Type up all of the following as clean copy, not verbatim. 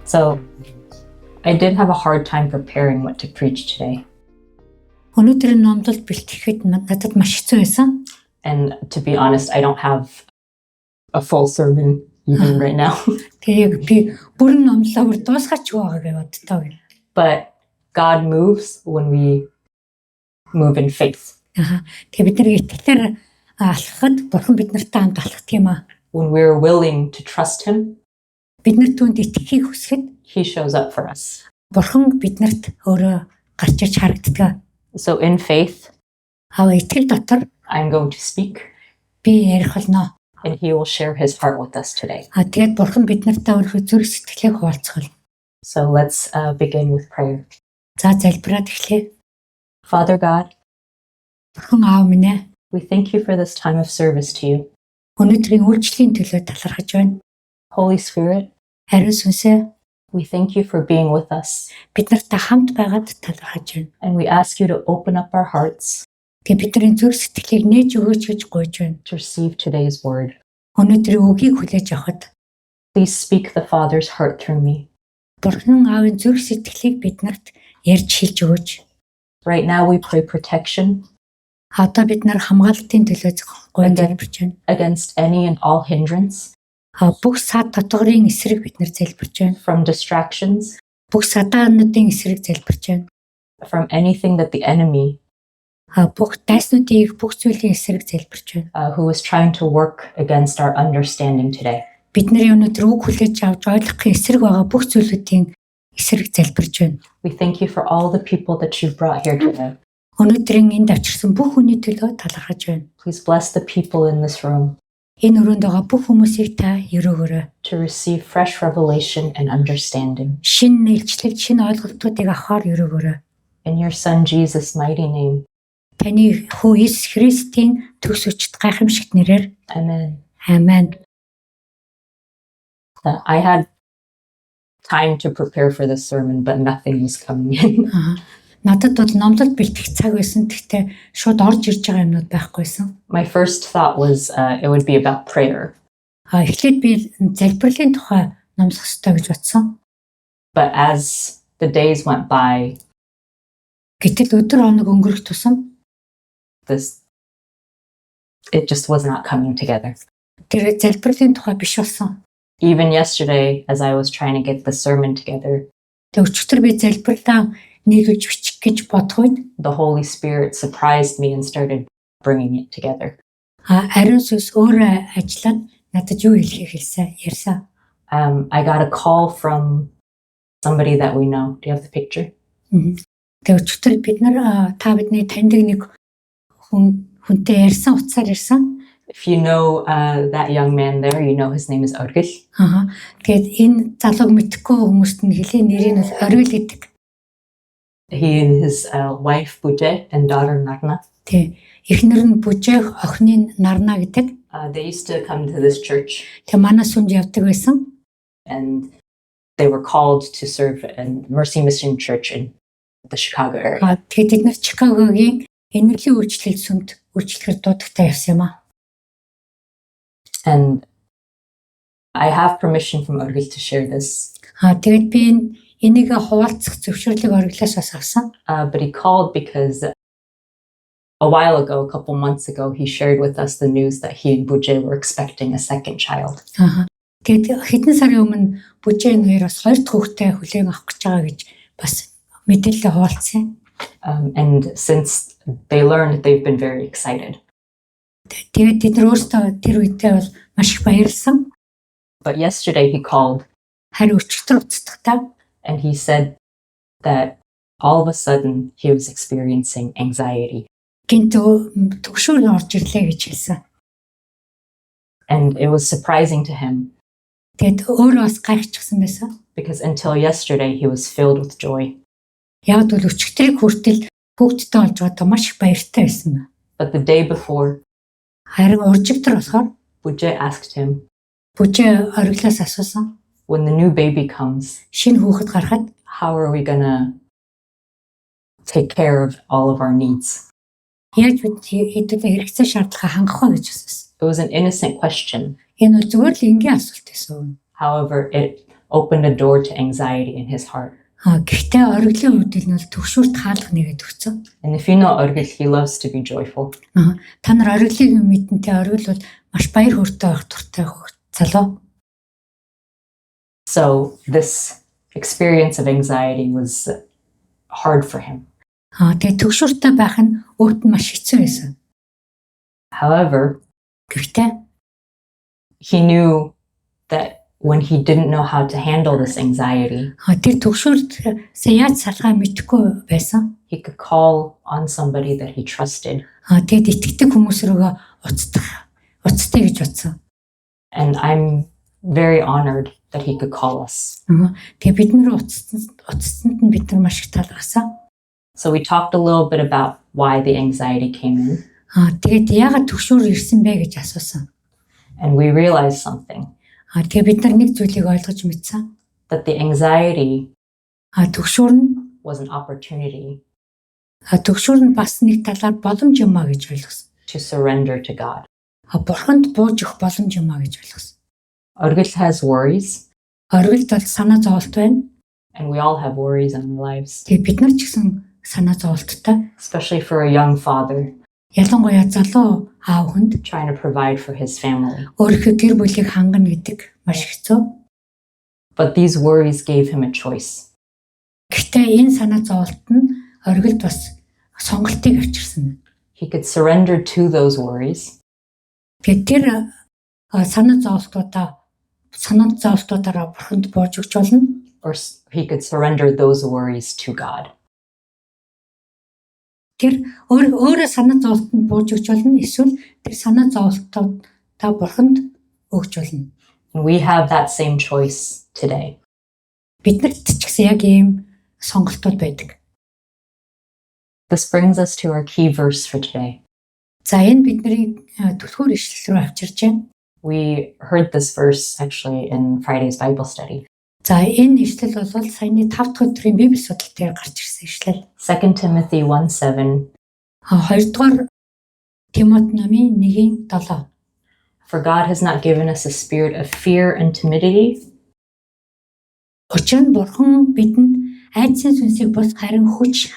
So I did have a hard time preparing what to preach today. Өнөөдөр номдол бэлтгэхэд надад маш хэцүү байсан. And to be honest, I don't have a full sermon even right now. Тэгээ би бүрэн номлоо бүр дуусгаач байгаа гэж боддоо. But God moves when we move in faith. Тэгээ бид нар итгэлээр алхахад Бурхан биднэртэй хамт алхах юм аа. When we're willing to trust Him, бид нар түүнд итгэхийг хүсэхэд He shows up for us. Бурхан биднэрт өөрөө гарч иж харагддаг. So in faith, итгэл дотор I'm going to speak. Би ярих болно. And He will share His heart with us today. Тэгээд Бурхан биднэртэй өөрөө зүрх сэтгэлээ хуваалцгал. So let's begin with prayer. За залбираад эхлэе. Father God, Бурхан аав минь ээ, we thank you for this time of service to you. Өнөөдрийн үйлчлэлийн төлөө талархаж байна. Holy Spirit, Ариун сүнсээ, we thank you for being with us. Бид нартай хамт байгаад талархаж байна. And we ask you to open up our hearts Тэгээ бидний зүрх сэтгэлийг нээж өгөөч гэж гуйж байна. to receive today's word. Өнөөдрийн үгийг хүлээж авахад Please speak the Father's heart through me. Бурхан аавын зүрх сэтгэлийг биднэрт ярьж хэлж өгөөч. Right now we pray protection Одоо бид нар хамгаалалтын төлөө гуйж залбирч байна. against any and all hindrance Бүх сад татварын эсрэг бид нар залбирч байна. from distractions, Бүх садаануудын эсрэг залбирч байна. from anything that the enemy Бүх дайснуудын бүх зүйлийн эсрэг залбирч байна. who is trying to work against our understanding today. Бидний өнөөдөр үг хүлээж авч ойлгохын эсрэг байгаа бүх зүйлүүдийн эсрэг залбирч байна. We thank you for all the people that you've brought here today. Өнөөдрийн энд авчирсан бүх хүний төлөө талархаж байна. Please bless the people in this room Энэ өрөөнд байгаа бүх хүмүүсийг та өрөөгөөрэй. to receive fresh revelation and understanding. Шинэ нээлтчлэг, шинэ ойлголтуудыг авахаар өрөөгөөрэй. In your Son Jesus' mighty name, Таны хүү Иесус Христийн төгс өчт гайхамшигт нэрээр amen. Амен. I had time to prepare for this sermon, but nothing was coming in. Надад бол номлол бэлтгэх цаг байсан. Гэхдээ шууд орж ирж байгаа юмнууд байхгүйсэн. My first thought was it would be about prayer. Эхлээд би залбирлын тухай номлох ёстой гэж бодсон. But as the days went by, Гэтэл өдөр хоног өнгөрөх тусам it just was not coming together. тэр залбирлын тухай биш болсон. Even yesterday, as I was trying to get the sermon together, Тэг өчигдөр би залбирлаа нийлүүлж бичих гэж бодоход the Holy Spirit surprised me and started bringing it together. ариун сүнс өөрөө ажиллаад надад юу хэлхийг ярьсан. I got a call from somebody that we know. Do you have the picture? Тэг өчигдөр бид нар та бидний таньдаг нэг хүнтэй ярьсан, утсаар ярьсан. If you know that young man there, you know his name is Orgil. Тэгээд энэ залууг мэдхгүй хүмүүст нь хэлээ нэрийг нь Оргил гэдэг. He and his wife Buje and daughter Narna. Тэг эхнэр нь Бүжээх, охины нь Нарна гэдэг. They used to come to this church, Тэг манай сүмд явдаг байсан. and they were called to serve in Mercy Mission Church in the Chicago area. Тэгээд бид нар Чикагогийн энергийн үйлчлэл сүмд үйлчлэхээр дуудагтай явсан юм аа. And I have permission from Orgil to share this. Тэгээд би энийг хуваалцах зөвшөөрлийг Оргилоос бас авсан. But he called because a while ago, a couple months ago, he shared with us the news that he and Buje were expecting a second child. Тэгээд хэдэн сарын өмнө Бүжээ хоёр бас хоёр дахь хүүхдээ хүлээн авах гэж байгаа гэж бас мэдээлэл хуваалцсан. And since they learned, they've been very excited. Тэгээд бид нар өөрсдөө тэр үедээ бол маш их баярлсан. But yesterday he called Харин өчигдөр уцтагтаа and he said that all of a sudden he was experiencing anxiety. гинт төгшөөр орж ирлээ гэж хэлсэн. And it was surprising to him Тэгээд өөрөө бас гайхчихсан байсан. because until yesterday he was filled with joy. Яг бол өчигдрийг хүртэл хүүхдтэй болж байгаа маш их баяртай байсан. But the day before, Харин уржигдэр болохоор Buje asked him, Бүжээ Оргилоос асуусан. when the new baby comes, Шинэ хүүхэд гарахад how are we gonna take care of all of our needs? яаж бид хэдүүлээ хэрэгцээ шаардлага хангах вэ гэж асуусан. It was an innocent question. Энэ бол зүгээр л энгийн асуулт байсан. However, it opened a door to anxiety in his heart. Гэхдээ ориглын үед нь бол төгшүүрт хаалга нэгээд өгсөн. And if you know Orgil, he loves to be joyful. Та нар ориглыг мэдэнтэй оргил бол маш баяр хөөртэй байх туртай залуу. So this experience of anxiety was hard for him. Тэгээ төгшүүртэй байх нь өөрт нь маш хэцүү байсан. However, Гэхдээ he knew that when he didn't know how to handle this anxiety, тэр төгшүүрт яаж салгаа мэдэхгүй байсан. he could call on somebody that he trusted. Тэгэд итгэдэг хүмүүс рүүгээ уцтай гэж бодсон. And I'm very honored that he could call us. Тэгээ бид нар уцтанд нь бид нар маш их талархсан. So we talked a little bit about why the anxiety came in. Тэгээд яагаад төгшүүр ирсэн бэ гэж асуусан. And we realized something, Тэгээ бид нар нэг зүйлийг ойлгож мэдсэн. that the anxiety Төгшүүр нь was an opportunity төгшүүр нь бас нэг талаар боломж юм а гэж ойлгосон. to surrender to God. Бурханд бууж өгөх боломж юм а гэж ойлгосон. Orgil has worries, Оргилд бол санаа зовлт байна. and we all have worries in our lives, Тэгээ бид нар ч гэсэн санаа зовлттой. especially for a young father Ялангуяа залуу аав хүнд trying to provide for his family. өөрийнхөө гэр бүлийг хангана гэдэг маш хэцүү. But these worries gave him a choice. Гэхдээ энэ санаа зовлт нь оргилд бас сонголтыг авчирсан. He could surrender to those worries, Тэгээд тэр санаа зовлтуудаараа бурханд бууж өгч болно. or he could surrender those worries to God. Тэр өөрөө санаа зовлтод бууж өгч болно. Эсвэл тэр санаа зовлтод та бурханд өгч болно. And we have that same choice today. Биднэрт ч гэсэн яг ийм сонголтууд байдаг. This brings us to our key verse for today. За энэ бидний түлхүүр ишлэл рүү авчирч байна. We heard this verse actually in Friday's Bible study. За энэ ишлэл бол саяны 5 дахь өдрийн Библи судал дээр гарч ирсэн ишлэл. 2 Timothy 1:7. 2 дугаар Тимот намын 1:7. For God has not given us a spirit of fear and timidity, Учир нь бурхан бидэнд айдсын сүнсийг бус харин хүч,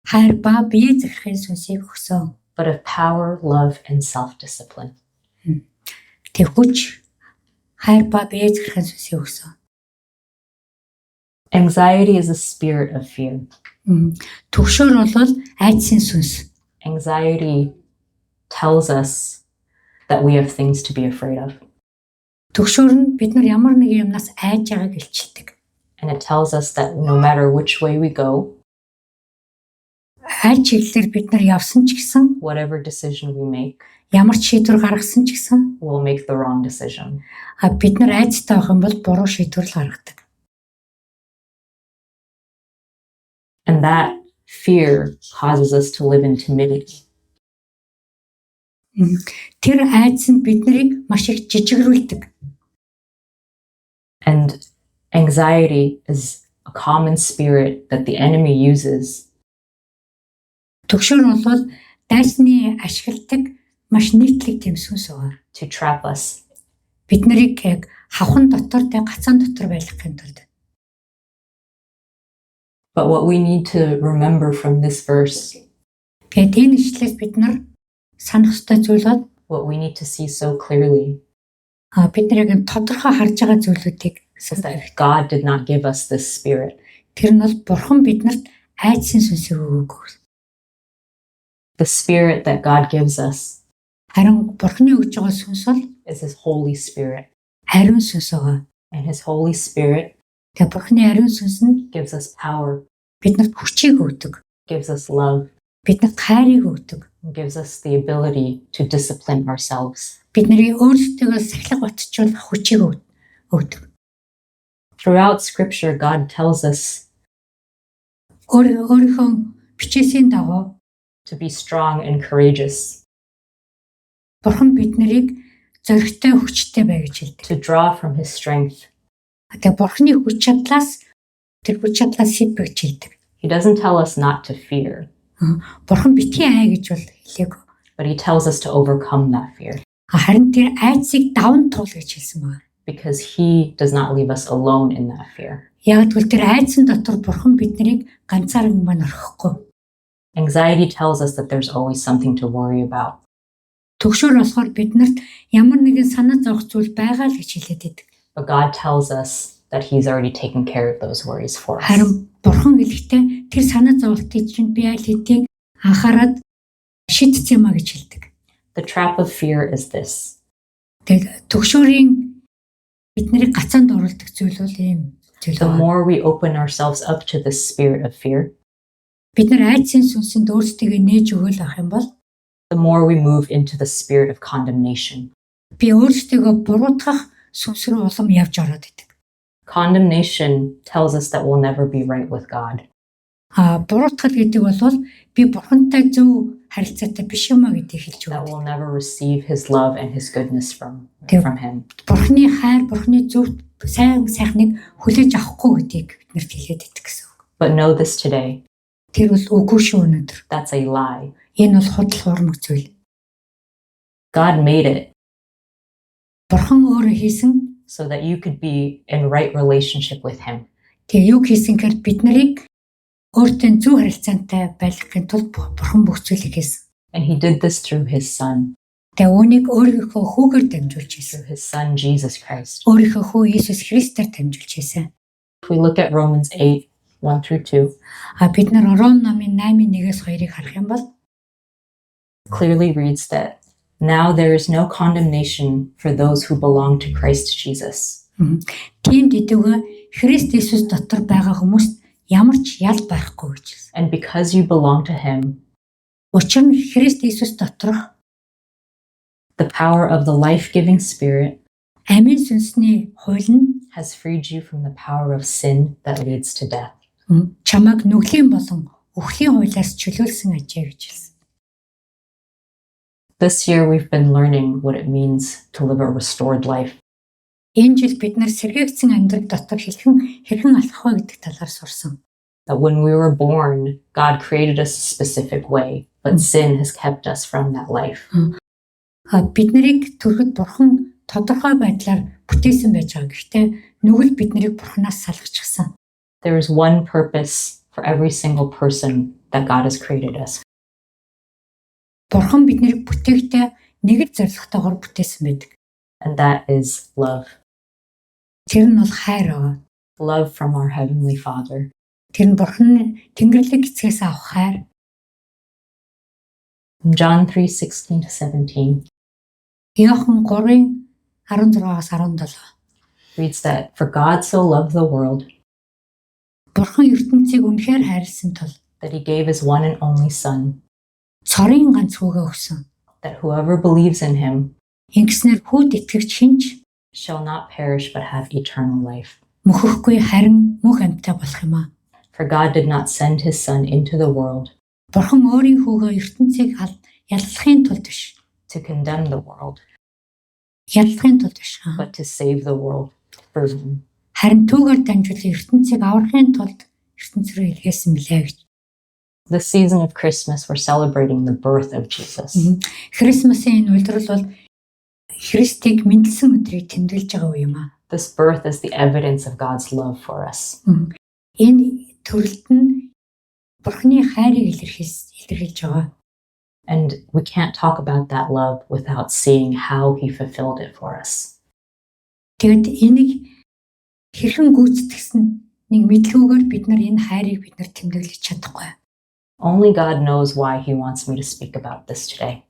хайр ба бие захирахын сүнсийг өгсөн. but of power, love, and self-discipline. Тэг хүч, хайр ба бие захирахын сүнсийг өгсөн. Anxiety is a spirit of fear. Төгшөөр бол айдсын сүнс. Anxiety tells us that we have things to be afraid of. Төгшөөр нь бид нар ямар нэг юмнаас айж байгааг илчилдэг. And it tells us that no matter which way we go, Айж чиглэлээр бид нар явсан ч гэсэн, whatever decision we make, ямар ч шийдвэр гаргасан ч гэсэн, we'll make the wrong decision. бид нар айцтай байх юм бол буруу шийдвэр л гаргадаг. And that fear causes us to live in timidity. Тэр айдас нь бид нарыг маш их жижигрүүлдэг. And anxiety is a common spirit that the enemy uses Төгшөөр нь бол дайсны ашигладаг маш нийтлэг тийм сүнс байгаа. to trap us. Бид нарыг яг хавхан дотор тэ гацаан дотор байлгахын тулд. But what we need to remember from this verse, Тэгээд энэ ишлээс бид нар санах ёстой зүйл бол what we need to see so clearly, бид нар яг тодорхой харж байгаа зүйлүүдийг is that God did not give us this spirit. тэр нь бол бурхан биднэрт айдсын сүнсийг өгөөгүй. The spirit that God gives us Харин бурханы өгж байгаа сүнс бол is His Holy Spirit. ариун сүнс байгаа. And His Holy Spirit Тэгээд бурханы ариун сүнс нь gives us power, биднэрт хүчийг өгдөг. gives us love, Биднэрт хайрыг өгдөг. and gives us the ability to discipline ourselves. Бидний өөрсдөө сахилга батжуулах хүчийг өгдөг. Throughout Scripture, God tells us Өөрийнхөө бичээсийн дагуу to be strong and courageous, бурхан биднийг зоригтой хүчтэй бай гэж хэлдэг. to draw from His strength. Тэгээд бурханы хүч чадлаас тэр хүч чадлаас сэтбэ гэж хэлдэг. He doesn't tell us not to fear, Бурхан битгий ай гэж бол хэлээгүй. but He tells us to overcome that fear. Харин тэр айдсыг даван туул гэж хэлсэн байна. because he does not leave us alone in that fear. Яг тэгвэл тэр айдсан дотор бурхан биднийг ганцаархан маань орхихгүй. Anxiety tells us that there's always something to worry about. Төгшөөр болохоор биднэрт ямар нэгэн санаа зовх зүйл байгаа л гэж хэлээд байдаг. But God tells us that he's already taken care of those worries for us. Харин бурхан хэлэхдээ тэр санаа зовлтыг чинь би аль хэдийн анхаарад шийдсэн юм а гэж хэлдэг. The trap of fear is this. Тэгээд төгшөөрийн биднийг гацаанд оруулдаг зүйл бол ийм зүйл The байна. more we open ourselves up to the spirit of fear, Бид нар айдсын сүнсэнд өөрсдөө нээж өгөөл авах юм бол the more we move into the spirit of condemnation. би өөрсдөө буруутгах сүнс рүү улам явж ороод идэг. Condemnation tells us that we'll never be right with God. Буруутгал гэдэг бол би бурхантай зөв харилцаатай биш юм а гэдгийг хэлж That өгдөг. we'll never receive his love and his goodness from him. Бурханы хайр, бурханы зөв сайхныг хүлээж авахгүй гэдгийг биднэрт хэлээд идэх гэсэн үг. But know this today, Тэр бол үгүй шүү өнөөдөр. that's a lie. Энэ бол худал хуурмаг зүйл. God made it Бурхан өөрөө хийсэн. so that you could be in right relationship with him. Тэгээ юу хийсэн гэхээр бид нарыг өөртөө зөв харилцаантай байлгахын тулд бурхан бүх зүйлийг хийсэн. And he did this through his son, Тэгээ үүнийг өөрийнхөө хүүгээр дамжуулж хийсэн. through his son, Jesus Christ. Өөрийнхөө хүү Иесус Христээр дамжуулж хийсэн. If we look at Romans 8, 1 through 2, Бид нар Ром номын 8:1-2-ыг харах юм бол clearly reads that now there is no condemnation for those who belong to Christ Jesus. тийм дэдүгөө Христ Иесус дотор байгаа хүмүүст ямар ч ял байхгүй гэж хэлсэн. And because you belong to him, Учир нь Христ Иесус доторх the power of the life-giving spirit амийн сүнсний хууль нь has freed you from the power of sin that leads to death. чамайг нүглийн болон үхлийн хуулиас чөлөөлсөн ажээ гэж хэлсэн. This year we've been learning what it means to live a restored life. Энэ жил бид нар сэргээгдсэн амьдрал дотор хэрхэн алхах вэ гэдэг талаар сурсан. That when we were born, God created us a specific way, but sin has kept us from that life. Бид нарыг төрөхөд бурхан тодорхой байдлаар бүтээсэн байж байгаа. Гэхдээ нүгэл бид нарыг бурханаас салгачихсан. There is one purpose for every single person that God has created us. Бурхан бид нарыг бүтээхдээ нэг л зорилготойгоор бүтээсэн байдаг. And that is love. Тэр нь бол хайр аа. Love from our Heavenly Father. Тэр нь бурхан Тэнгэрлэг эцгээс авах хайр. In John 3:16-17 Иохан 3:16-17 reads that for God so loved the world Бурхан ертөнцийг үнэхээр хайрлсан тул that he gave his one and only son, цорын ганц хүүгээ өгсөн. that whoever believes in him Ингэснээр хүүд итгэгч хинч shall not perish but have eternal life. мөхөхгүй харин мөнх амьтаа болох юм аа. For God did not send his son into the world Бурхан өөрийн хүүгээ ертөнцийг яллахын тулд биш. to condemn the world, Яллахын тулд биш. but to save the world through him. Харин түүгээр дамжуулан ертөнцийг аврахын тулд ертөнц рүү илгээсэн билээ гэж. This season of Christmas, we're celebrating the birth of Jesus. Крисмасын энэ улирал бол Христийг мэндэлсэн өдрийг тэмдэглэж байгаа үе юм аа. This birth is the evidence of God's love for us. Энэ төрөлд нь Бурханы хайрыг илэрхийлж байгаа. And we can't talk about that love without seeing how he fulfilled it for us. Тэгэд энийг хэрхэн гүйцэтгэсэн нэг мэдлгүүгээр бид нар энэ хайрыг бид нар тэмдэглэж чадахгүй. Only God knows why he wants me to speak about this today.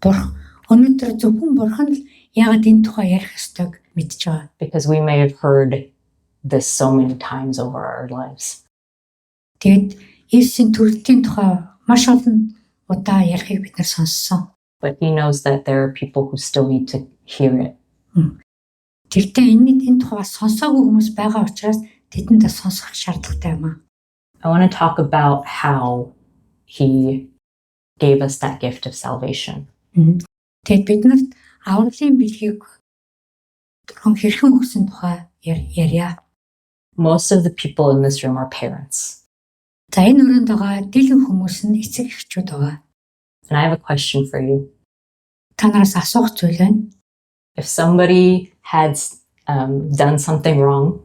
Өнөөдөр зөвхөн Бурхан л яагаад энэ тухай ярих ёстойг мэдж байгаа. Because we may have heard this so many times over our lives. Тэгэд Иесусийн төрөлтийн тухай маш олон удаа ярихыг бид нар сонссон. But he knows that there are people who still need to hear it. Тэгтээ энэ тухай сонсоогүй хүмүүс байгаа учраас тэдэнд сонсох шаардлагатай юм аа. I want to talk about how he gave us that gift of salvation. Тэгэд бид нарт авралын бэлгийг хэрхэн өгсөн тухай ярья. Most of the people in this room are parents. За энэ өрөөнд байгаа дийлэн хүмүүс нь эцэг эхчүүд байгаа. And I have a question for you. Та нараас асуух зүйл байна. If somebody had done something wrong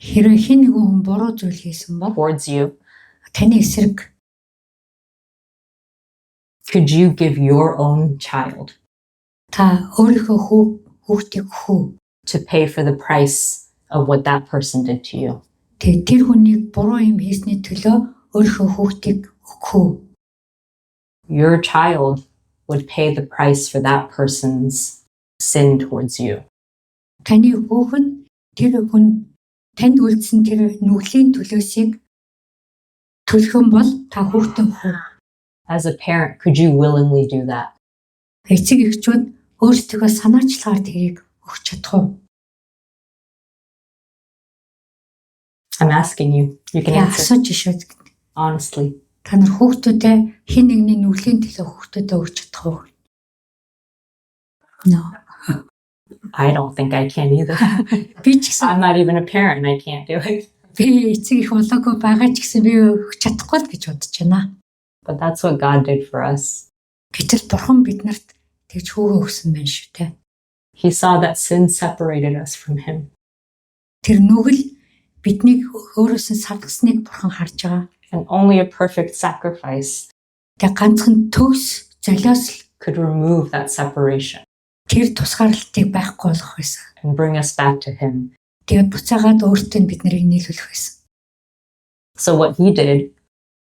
хэрвээ хэн нэгэн хүн буруу зүйл хийсэн бол towards you, таны эсрэг could you give your own child та өөрийнхөө хүүхдийг өгөх үү? to pay for the price of what that person did to you? Тэгээд тэр хүнийг буруу юм хийсний төлөө өөрийнхөө хүүхдийг өгөх үү? Your child would pay the price for that person's sin towards you. Таны хүүхэд тэр хүн танд үйлдсэн тэр нүглийн төлөөсийг төлөх юм бол та хүүхдээ өгөх үү? As a parent, could you willingly do that? Эцэг эхчүүд өөрсдөө санаачлагаар тэрийг өгч чадах уу? I'm asking you. You can answer Асууж шүүд. honestly. Та нар хүүхдүүдээ хэн нэгний нүглийн төлөө хүүхдүүдээ өгч чадах уу? No. I don't think I can either. Би ч гэсэн I'm not even a parent and I can't do it. би эцэг их болоогүй байгаа ч гэсэн би өгч чадахгүй л гэж бодож байна. But that's what God did for us. Гэтэл бурхан биднэрт тэгж хүүгээ өгсөн байна шүү дээ. He saw that sin separated us from Him. Тэр нүгэл биднийг өөрөөсөө саргасныг бурхан харж байгаа. And only a perfect sacrifice Тэг ганцхан төгс золиос л could remove that separation тэр тусгаарлалтыг байхгүй болгох байсан. and bring us back to Him. Тэгээд буцаагаад өөртөө бид нарыг нийлүүлэх байсан. So what He did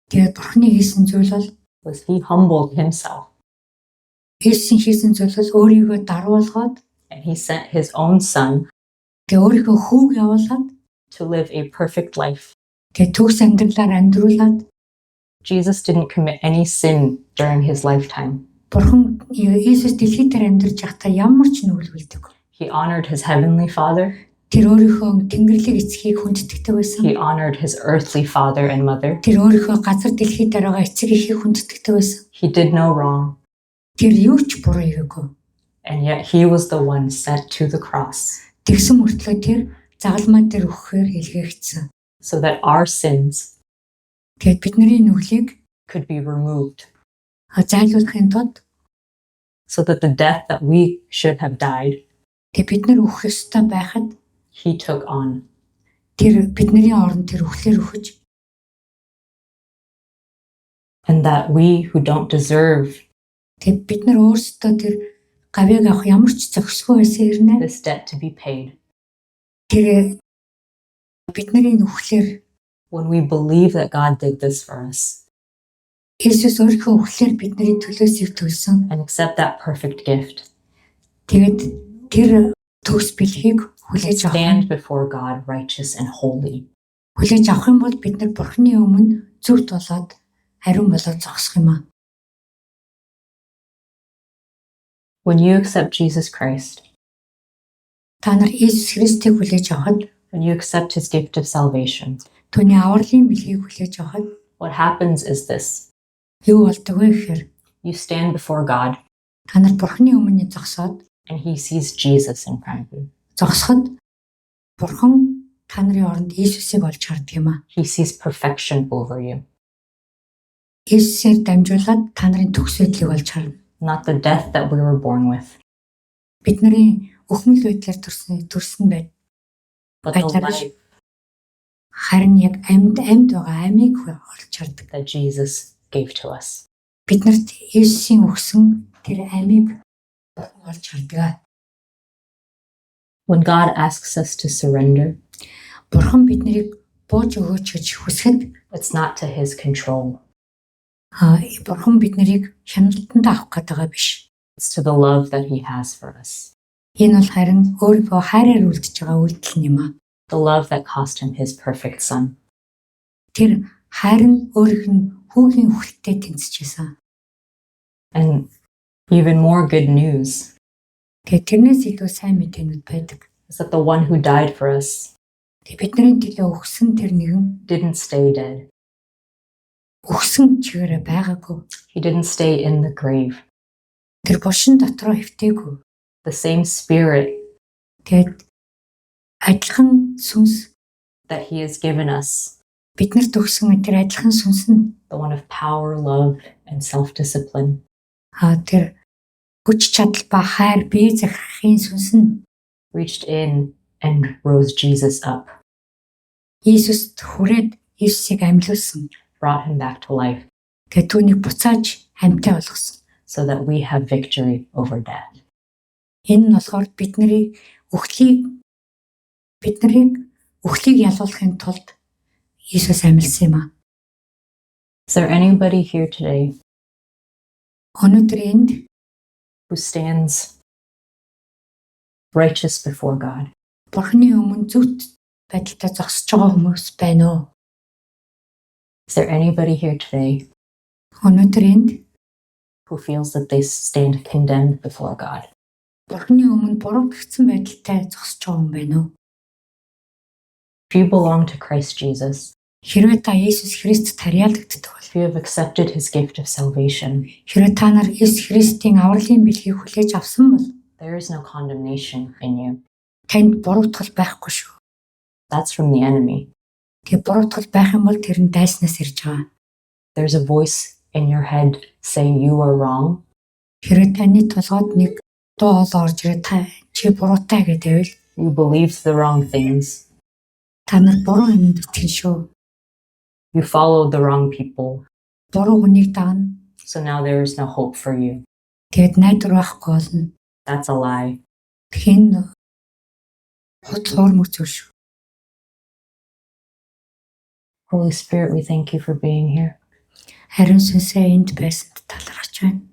Тэгээд бурханы хийсэн зүйл бол was He humbled Himself Есүсийн хийсэн зүйл бол өөрийгөө даруулгаад and He sent His own Son тэгээд өөрийнхөө хүүг явуулаад to live a perfect life. тэгээд төгс амьдралаар амьдруулад Jesus didn't commit any sin during His lifetime. бурхан Есүс дэлхий дээр амьдарч байхдаа ямар ч нүгэл үлдээгүй. He honored His Heavenly Father. Тэр өөрийнхөө тэнгэрлэг эцгийг хүндэтгдэг байсан. He honored His earthly father and mother. Тэр өөрийнхөө газар дэлхий дээр байгаа эцэг эхийг хүндэтгдэг байсан. He did no wrong. Тэр юу ч буруу хийгээгүй. And yet He was the one sent to the cross Тэгсэн мөртлөө тэр загалмай дээр өгөхээр илгээгдсэн. so that our sins Тэгээд бидний нүглийг could be removed, зайлуулахын тулд so that the death that we should have died, тэгээд бид нар өгөх ёстой байхад He took on. тэр бидний оронд тэр өглөөр өгөж And that we who don't deserve тэгээд бид нар өөрсдөө тэр гавьяаг авах ямар ч зохисгүй байсан хэрнээ this debt to be paid, тэр бидний өглөөр when we believe that God did this for us Есүс өөрийнхөө өглөөр бидний төлөөсөө төлсөн. and accept that perfect gift, Тэгээд тэр төгс бэлхийг хүлээж авах. stand before God righteous and holy. Хүлээж авах юм бол бид нар бурхны өмнө зөвхт болоод ариун болоод зогсох юм аа. When you accept Jesus Christ, Та нар Иесус Христийг хүлээж авахад when you accept His gift of salvation, түүний авралын бэлхийг хүлээж авахад what happens is this. юу болдог вэ гэхээр You stand before God та нар бурхны өмнө зогсоод and He sees Jesus in front of you. зогсоход бурхан та нарын оронд Иесусыг олж хардаг юм аа. He sees perfection over you, Иесусээр дамжуулаад та нарын төгс байдлыг олж харна. not the death that we were born with, Бидний өхмөл байдлаар төрсөн байд. but the Айтарч. life Харин яг амьд байгаа амийг олж хардаг. that Jesus gave to us. Биднэрт Иесусийн өгсөн тэр амийг олж хардаг. When God asks us to surrender, Бурхан биднийг бууж өгөөч гэж хүсэхэд it's not to His control. бурхан биднийг хяналтанд авах гэдэг биш. It's to the love that He has for us. Энэ бол харин өөрийнхөө хайраар үлдэж байгаа үйлдэл юм аа. The love that cost Him His perfect Son. Тэр хайр нь өөрийнх нь хүүгийн хүртээ тэнцэжсэн. And even more good news Тэгээд тэрнээс илүү сайн мэдээнүүд байдаг. is that the one who died for us Тэгээд бидний төлөө өгсөн тэр нэгэн didn't stay dead. өгсөн чигээрээ байгаагүй. He didn't stay in the grave. Тэр бошин дотроо хөвтөөгүй. The same Spirit Тэгээд адилхан сүнс that He has given us, биднэрт өгсөн тэр адилхан сүнс нь the one of power, love, and self-discipline, тэр хүч чадал ба хайр бие захирахын сүнс нь reached in and rose Jesus up, Иесуст хүрээд Иесусыг амьлуулсан. brought him back to life, Тэгээ түүнийг буцааж амьтаа болгосон. so that we have victory over death. Энэ нь болохоор биднийг үхлийг ялуулахын тулд Иесус амьлсан юм аа. Is there anybody here today Өнөөдөр энд who stands righteous before God? Бурхны өмнө зөвхт байдалтай зогсож байгаа хүмүүс байна уу? Is there anybody here today Өнөөдөр энд who feels that they stand condemned before God? Бурхны өмнө буруутгагдсан байдалтай зогсож байгаа хүн байна уу? If you belong to Christ Jesus, Хэрвээ та Иесус Христэд харьяалагддаг бол, if you have accepted his gift of salvation, хэрвээ та нар Иесус Христийн авралын бэлгийг хүлээж авсан бол, there is no condemnation in you. танд буруутгал байхгүй шүү. That's from the enemy. Тэгээ буруутгал байх юм бол тэр нь дайснаас ирж байгаа. There's a voice in your head saying you are wrong, Хэрвээ таны толгойд нэг дуу хоол орж ирээ та чи буруутай гэдэг байвал you believed the wrong things, та нар буруу юмд итгэн шүү. you followed the wrong people, Буруу хүнийг дагна. so now there is no hope for you. Тэгээд найдвар байхгүй болно. That's a lie. Тэгэхээр хотлоор мөцөө шүү. Holy Spirit, we thank you for being here. Харин сүнсээ энд байсанд талархаж байна.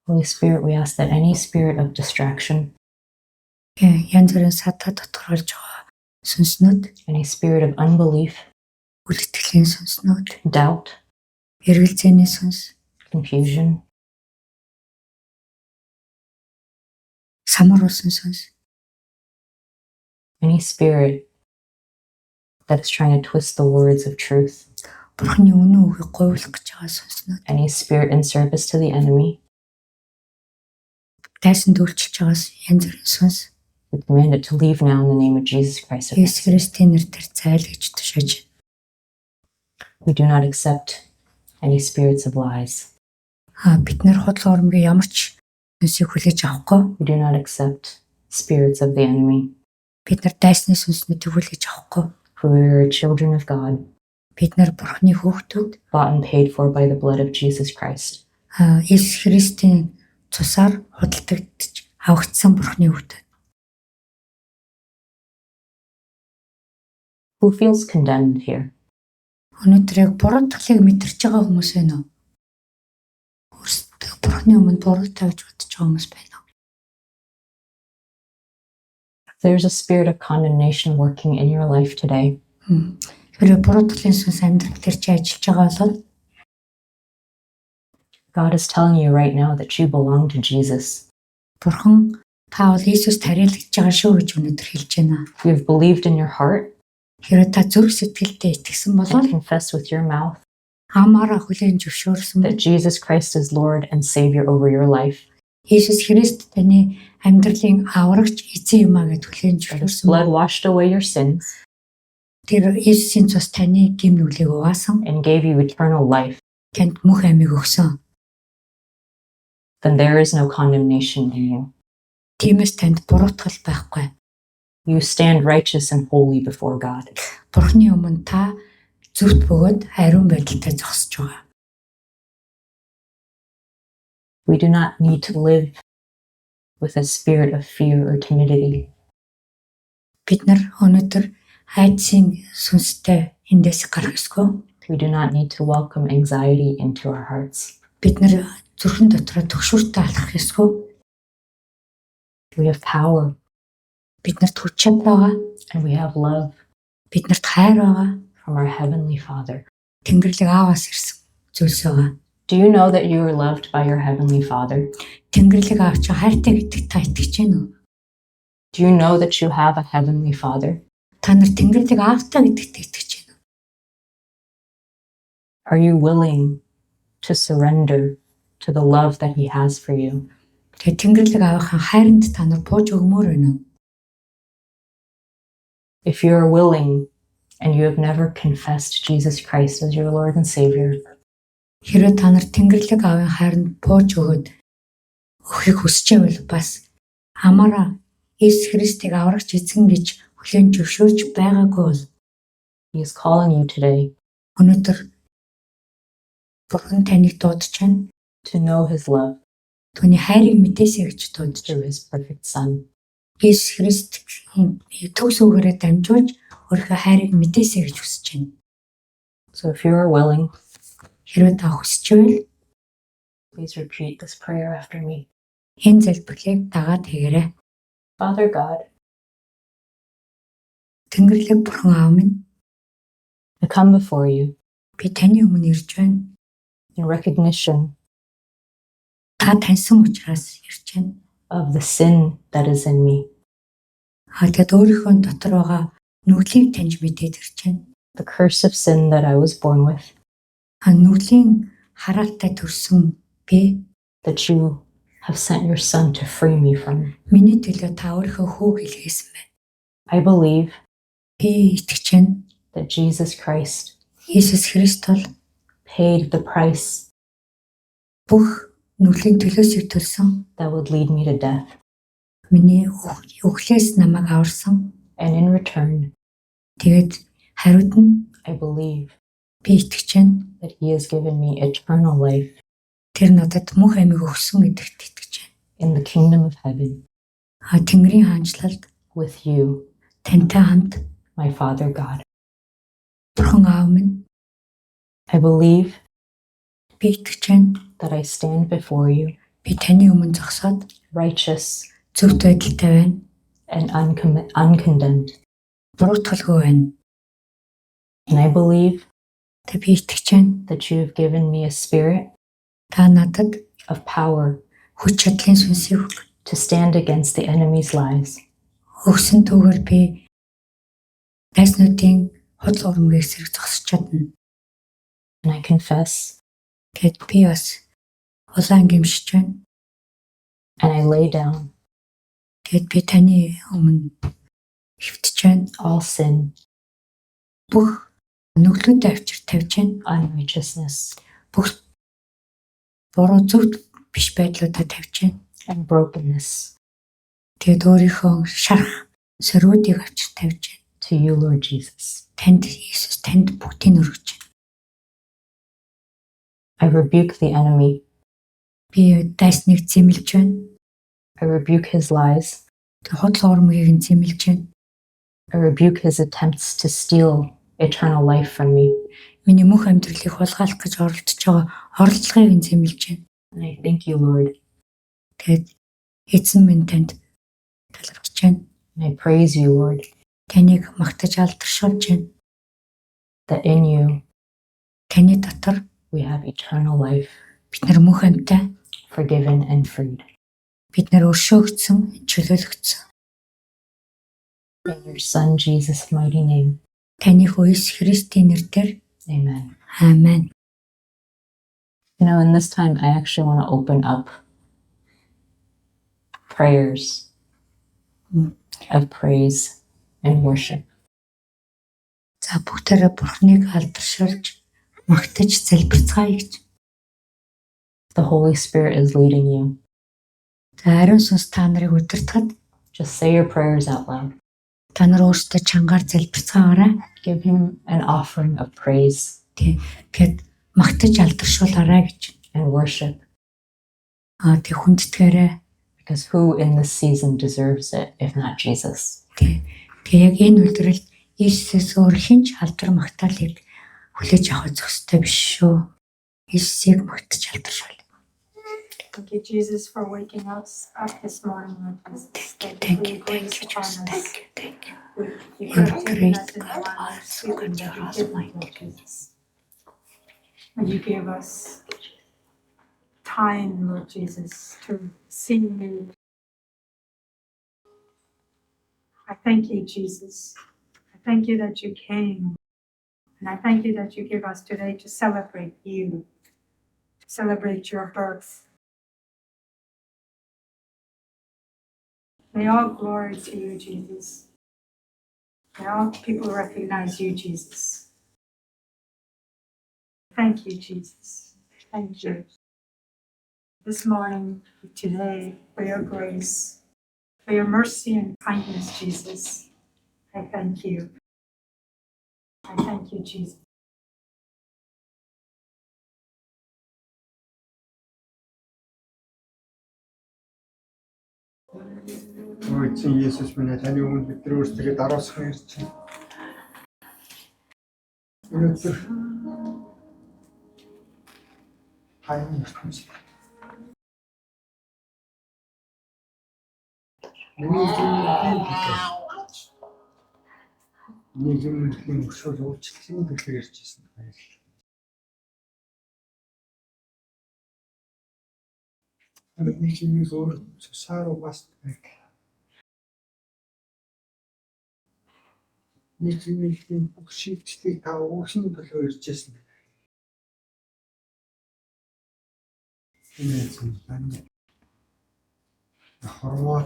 Holy Spirit, we ask that any spirit of distraction, Янз бүрийн сатаа доторуулж байгаа сүнснүүд, any spirit of unbelief, үлдэтгэлийн сүнснүүд, doubt, эргэлзээний сүнс, confusion, самар усан сүнс, any spirit that is trying to twist the words of truth, Бурхны үнэн үгийг говьлох гэж байгаа сүнснүүд, any spirit in service to the enemy, дайсан дүүлчилж байгаа янз бүрийн сүнс, we command it to leave now in the name of Jesus Christ of Иесус Nazareth. Христийн нэрээр зайл гэж тушааж. We do not accept any spirits of lies. Бид нар худал хуурмгийн ямар ч сүнсийг хүлээж авахгүй. We do not accept spirits of the enemy. Бид нар дайсны сүнснүүдийг хүлээж авахгүй. For we are children of God, Бид нар Бурхны хүүхдүүд, bought and paid for by the blood of Jesus Christ. Иесус Христийн цусаар худалдагдж авагдсан Бурхны хүүхдүүд. Who feels condemned here? Өнөөдөр яг буруутгалыг мэдэрч байгаа хүмүүс байна уу? Өөрсдөө Бурхны өмнө буруутай гэж бодож байгаа хүмүүс байна уу? There's a spirit of condemnation working in your life today. Хэрвээ буруутгалын сүнс амьдрал дээр чи ажиллаж байгаа бол God is telling you right now that you belong to Jesus. Бурхан та бол Иесуст харьяалагдж байгаа шүү гэж өнөөдөр хэлж байна. If you have believed in your heart Хэрвээ та зүрх сэтгэлдээ итгэсэн бол and confessed with your mouth амаараа хүлээн зөвшөөрсөн that Jesus Christ is Lord and Savior over your life, Иесус Христ таны амьдралын аврагч эзэн юм а гэд хүлээн that His зөвшөөрсөн blood бол washed away your sins тэр Иесусийн цус таны гэм нүглийг угаасан, and gave you eternal life, танд мөнх амийг өгсөн. then there is no condemnation in you. Тиймээс танд буруутгал байхгүй. You stand righteous and holy before God. Бурхны өмнө та зөвхт бөгөөд ариун байдалтай зогсож байгаа. We do not need to live with a spirit of fear or timidity. Бид нар өнөөдөр хайдсын сүнстэй эндээс гарах ёсгүй. We do not need to welcome anxiety into our hearts. Бид нар зүрхэн дотроо төгшүүртэй алхах ёсгүй. We have power Бид нарт хүч чадал байгаа. and we have love Бид нарт хайр байгаа. from our Heavenly Father. Тэнгэрлэг ааваас ирсэн зүйлс байгаа. Do you know that you are loved by your Heavenly Father? Тэнгэрлэг аав чи хайртай гэдэг та итгэж байна уу? Do you know that you have a Heavenly Father? Та нар тэнгэрлэг аавтай гэдэгт итгэж байна уу? Are you willing to surrender to the love that He has for you? Тэгээ тэнгэрлэг аавынхаа хайранд та нар бууж өгмөр байна уу? If you are willing and you have never confessed Jesus Christ as your Lord and Savior, Хэрвээ та нар Тэнгэрлэг аавын хайранд бууж өгөхийг хүсэж байвал бас амаараа Иесус Христийг аврагч эзэн гэж хүлээн зөвшөөрч байгаагүй бол He is calling you today өнөөдөр Бурхан таныг дуудаж байна. to know His love Түүний хайрыг мэдээсэй гэж дуудаж through His perfect Son. Иесус Христийн төгс үгээрээ дамжуулж өөрийнхөө хайрыг мэдээсэй гэж хүсэж байна. So if you are willing, Хэрвээ та хүсэж байвал please repeat this prayer after me. энэ залбирлыг дагаад хийгээрэй. Father God, Тэнгэрлэг Бурхан аав минь, I come before you би таны өмнө ирж байна. in recognition Та таньсан учраас ирж байна. of the sin that is in me, Тэгэд өөрийнхөө дотор байгаа нүглийг таньж мэдээд ирж байна. the curse of sin that I was born with, Нүглийн хараалтай төрсөн би that you have sent your Son to free me from. миний төлөө та өөрийнхөө хүүг илгээсэн байна. I believe Би итгэж байна. that Jesus Christ Иесус Христос paid the price бүх нүглийн төлөөсөө төлсөн. that would lead me to death. Миний өглөөс намайг аварсан. And in return, Тэгээд хариуд нь I believe би итгэж байна. that He has given me eternal life Тэр надад мөнх амийг өгсөн гэдэгт итгэж байна. in the kingdom of heaven Тэнгэрийн хаанчлалд with you, тантай хамт my Father God. Бурхан аав минь, I believe би итгэж байна. that I stand before you Би таны өмнө зогсоод righteous зөвхт байдалтай байна. and uncondemned. Буруутгалгүй байна. And I believe Тэ би итгэж байна. that you have given me a spirit Та надад of power хүч чадлын сүнсийг to stand against the enemy's lies. өгсөн түүгээр би найснуудын худал урамгийн эсрэг зогсож чадна. And I confess Тэгэд би бас улаан гимшиж байна. and I lay down Тэгэд би таны өмнө хөвтөж байна. all sin, Бүх нүглүүдэд авчир тавьж байна. unrighteousness, Бүх буруу зөв биш байдлуудад тавьж байна. and brokenness Тэгэд өөрийнхөө шарах сориудыг авчир тавьж байна. to you, Lord Jesus. Танд Иесус танд бүгдийг өргөж байна. I rebuke the enemy. Би дайсныг зэмлэж байна. I rebuke his lies. Худал урамгийг нь зэмлэж байна. I rebuke his attempts to steal eternal life from me. Миний мөнх амьдралыг хулгайлах гэж оролдож байгаа оролдлогыг нь зэмлэж байна. And I thank you, Lord. Тэгэд эзэн минь танд талархаж байна. And I praise you, Lord, Таныг магтаж алдаршуулж байна. that in you Таны дотор we have eternal life, бид нар мөнх амьтаа, forgiven and freed. бид нар өршөөгдсөн, чөлөөлөгдсөн. In your Son, Jesus' mighty name. Таны хүү Иесус Христийн нэрээр Amen. аамен. You know, in this time, I actually want to open up prayers of praise and worship. За бүгдээрээ Бурхныг алдаршуулж, магтаж залбирцгаая гэж. The Holy Spirit is leading you. За ариун сүнс та нарыг удирдахад Just say your prayers out loud. та нар өөрсдөө чангаар залбирцгаагаарай. Give Him an offering of praise Тэгэд магтаж алдаршуулаарай гэж. and worship, Тэг хүндэтгээрэй. because who in this season deserves it if not Jesus? Тэг яг энэ үйлдвэрлэлд Иесус өөр хинч алдар магтаалыг хүлээж авах зохистой биш шүү. Иесусыг магтаж алдаршуул. Thank you, Jesus, for waking us up this morning. Lord Jesus. Thank you, Jesus. thank you. You You're have great, given us in our God, lives. so good, you're almighty. And you give us time, Lord Jesus, to see you. I thank you, Jesus. I thank you that you came. And I thank you that you give us today to celebrate you, to celebrate your birth. May all glory to you, Jesus. May all people recognize you, Jesus. Thank you, Jesus. Thank you. This morning, today, for your grace, for your mercy and kindness, Jesus, I thank you. I thank you, Jesus. Ой чи Есүс минь таны өмнө бид нар өөрсдөө дараалсан ярьж байна. Өнөөдөр хаяа ертөнц. Нэг юм өшөөл уучлалын төлөөр ярьж байсан баярлалаа. Нэг юм өөр саар угаас нэг юм бүх шийдвэрийг та уучлалын төлөөр ярьж байсан. Энэ зөв байна. Хорвоо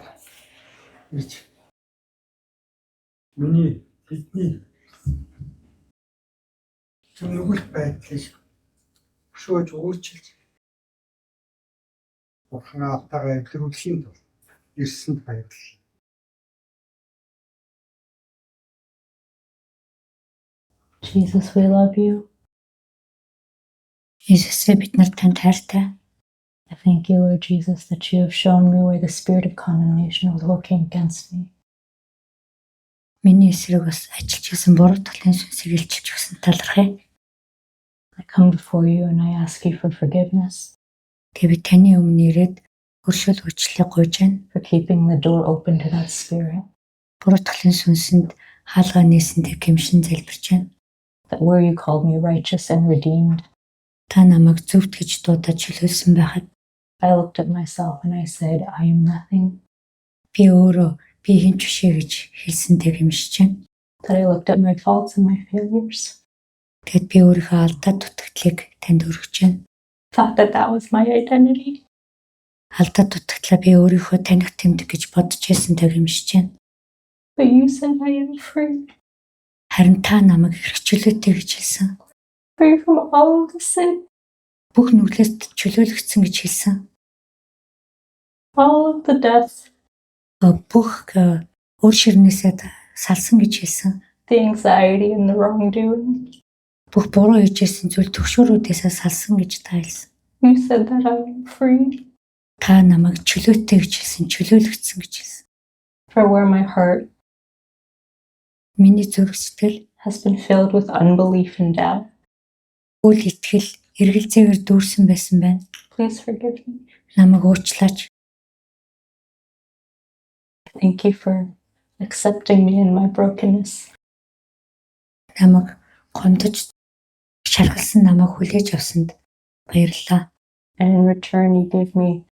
гэж миний бидний зөвлөл байдлыг шууд өөрчилж Бурхан автагаа илрүүлэхийн тулд ирсэнд баярлалаа. Jesus, we love you. Есүсээ бид нар танд хайртай. I thank you, Lord Jesus, that you have shown me where the spirit of condemnation was working against me. Миний эсрэг бас ажиллаж гэсэн буруу талын сүнсийг илчилж өгсөн талархъя. I come before you and I ask you for forgiveness, Тэгээ би таны өмнө ирээд өршөөл уучлалыг гуйж байна. for keeping the door open to that spirit, Буруу талын сүнсэнд хаалгаа нээсэндээ гэмшин залбирч байна. that where you called me righteous and redeemed, Та намайг зөвхт гэж дуудаад чөлөөлсөн байхад I looked at myself and I said, I am nothing. би өөрөө би хэн ч бишээ гэж хэлсэнтэй гэмшиж байна. That I looked at my faults and my failures, Тэгэд би өөрийнхөө алдаа дутагдлыг танд өргөж байна. thought that that was my identity. Алдаа дутагдлаа би өөрийнхөө таних тэмдэг гэж бодож хэлсэнтэй гэмшиж байна. But you said I am free, Харин та намайг хэрэгчлөөтэй гэж хэлсэн. free from all of the sin, Бүх нүглээс чөлөөлөгдсөн гэж хэлсэн. all of the death, Бүх өөр ширнээсээ салсан гэж хэлсэн. the anxiety and the wrongdoing. Бүх буруу хийжсэн зүйл төгшөөрүүдээсээ салсан гэж та хэлсэн. You said that I am free, Та намайг чөлөөтэй гэж хэлсэн, чөлөөлөгдсөн гэж хэлсэн. for where my heart Миний зүрх сэтгэл has been filled with unbelief and doubt. үл итгэл, эргэлзээгээр дүүрсэн байсан байна. Please forgive me. Намайг уучлаач. Thank you for accepting me in my brokenness. Намайг гомдож шаргалсан намайг хүлээж авсанд баярлалаа. And in return, you gave me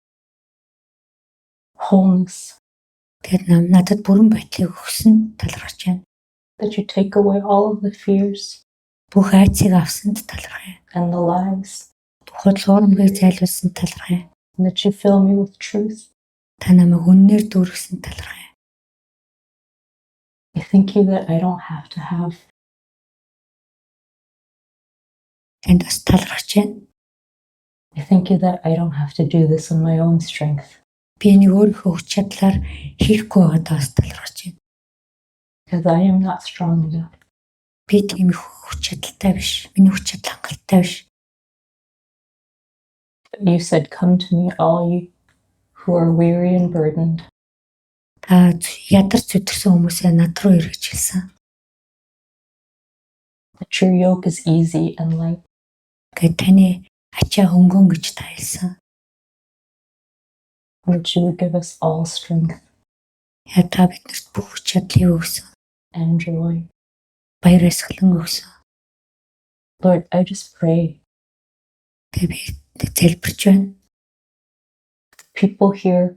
wholeness, Тэгэд надад бүрэн байдлыг өгсөн талархаж байна. that you take away all of the fears Бүх айцыг авсанд талархая. and the lies, Худалуурмгийг зайлуулсан талархая. and that you fill me with truth. Та намайг үннээр дүүргэсэн талархая. I thank you that I don't have to have Танд бас талархаж байна. I thank you that I don't have to do this on my own strength, Би нэг өөрийнхөө хүч чадлаар хийхгүй байгаадаа бас талархаж байна. because I am not strong enough. Би тийм их хүч чадалтай биш. Миний хүч чадал хангалттай биш. You said, come to me, all you who are weary and burdened, Та ядарч зүтгсэн хүмүүсээ над руу эргэж хэлсэн. that your yoke is easy and light, Гэт таны ачаа хөнгөн гэж та хэлсэн. and that you would give us all strength Яа та биднэрт бүх хүч чадлыг өгсөн. and joy. Баяр баясгалан өгсөн. Lord, I just pray Тэгээ би залбирч байна. people here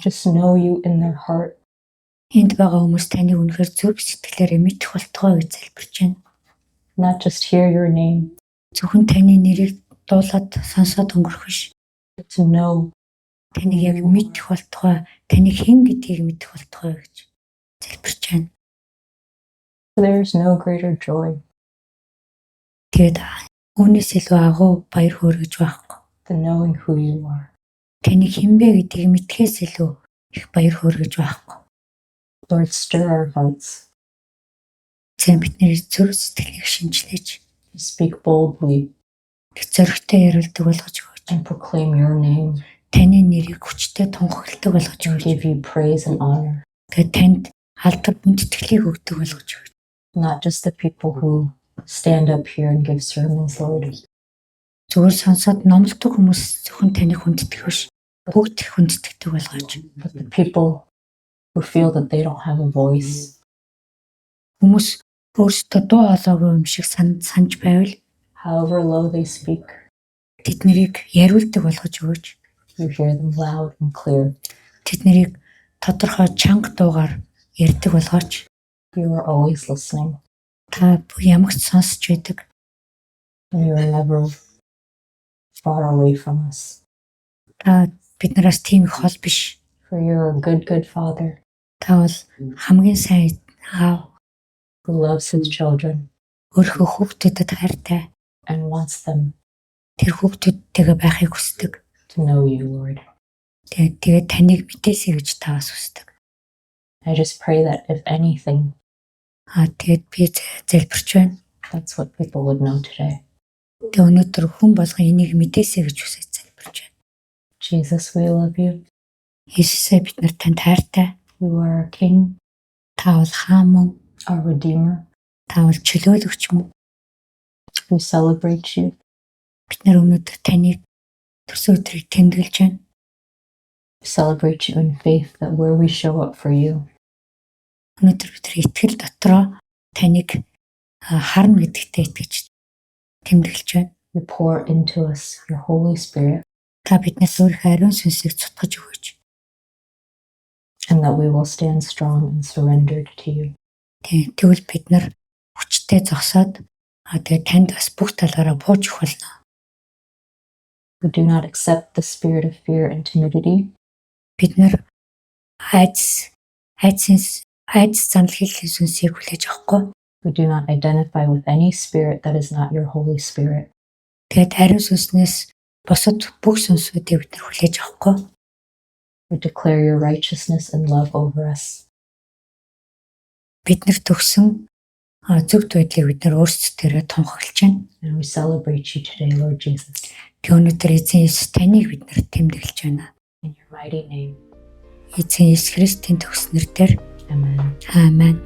just know you in their heart, Энд байгаа хүмүүс таны үнэхээр зүрх сэтгэлээрээ мэдэх болтгоо гэж залбирч байна. not just hear your name, Зөвхөн таны нэрийг дуулаад сонсоод өнгөрөх биш. but to know Таныг яг мэдэх болтгоо, таны хэн гэдгийг мэдэх болтгоо гэж залбирч байна. there is no greater joy Тэгээд Үүнээс илүү агуу баяр хөөргөж байхгүй. The knowing who you are. Таны хинбэ гэдгийг мэдхээс илүү их баяр хөөргөж байхгүй. Lord, stir our hearts Зөв бидний зүрх сэтгэлийг шинжилж, to speak boldly зөрөгтэй ярилдаг болгож өгөөч. and proclaim your name Таны нэрийг хүчтэй тунхагладаг болгож and өгөөч. give you praise and honor. Тэгээд танд алдар бүндэтгэлийг өгдөг болгож өгөөч. Not just the people who stand up here and give sermons, Lord, Зүгээр сонсоод номлодог хүмүүс зөвхөн таныг хүндэтгэх биш. Бүгд их хүндэтгдэг болгооч. but the people who feel that they don't have a voice. Хүмүүс өөрсдөө дуу хоолойгүй юм шиг санаж байвал However low they speak, тэд нарыг яриулдаг болгож өгөөч. you hear them loud and clear. Тэд нарыг тодорхой чанга дуугаар ярьдаг болгооч. You are always listening, Та ямагт сонсож байдаг. and you are never far away from us. Та биднээс тийм их хол биш. For you're a good Father Та бол хамгийн сайн аав, who loves his children өөрийнхөө хүүхдүүдэд хайртай. and wants them Тэр хүүхдүүдтэйгээ байхыг хүсдэг. to know you, Lord. Тэгээд таныг мэдээсэй гэж та бас хүсдэг. I just pray that if anything, Тэгээд би залбирч байна. that's what people would know today. Тэгээд өнөөдөр хүн болгон энийг мэдээсэй гэж хүсэж залбирч байна. Jesus, we love you. Иесусээ бид нар танд хайртай. You are our King, Та бол хаан мөн, our Redeemer. та бол чөлөөлөгч мөн. We celebrate you. Бид нар өнөөдөр таныг төсөө өдрийг тэмдэглэж байна. We celebrate you in faith that where we show up for you, Өнөөдөр бид нар итгэл дотроо таныг харна гэдэгтээ итгэж тэмдэглэж байна. you pour into us your Holy Spirit, Та биднээс өөрийнхөө ариун сүнсийг цутгаж өгөөч. and that we will stand strong and surrendered to you. Тэгвэл бид нар хүчтэй зогсоод тэгээд танд бас бүх талаараа бууж өгөх болно. We do not accept the spirit of fear and timidity, Бид нар айдас занал хийхлийн сүнсийг хүлээж авахгүй. we do not identify with any spirit that is not your Holy Spirit. Тэгээд ариун сүнснээс босод бүх сүнсүүдийг бид нар хүлээж авахгүй. We declare your righteousness and love over us. Бид нар төгсөн зөвхт байдлыг бид нар өөрсдөө тунхаглаж байна. And we celebrate you today, Lord Jesus, Тэг өнөөдөр эзэн Иесус таныг бид нар тэмдэглэж байна. in your mighty name. Эзэн Иесус Христийн төгснөр дээр Amen. аамен.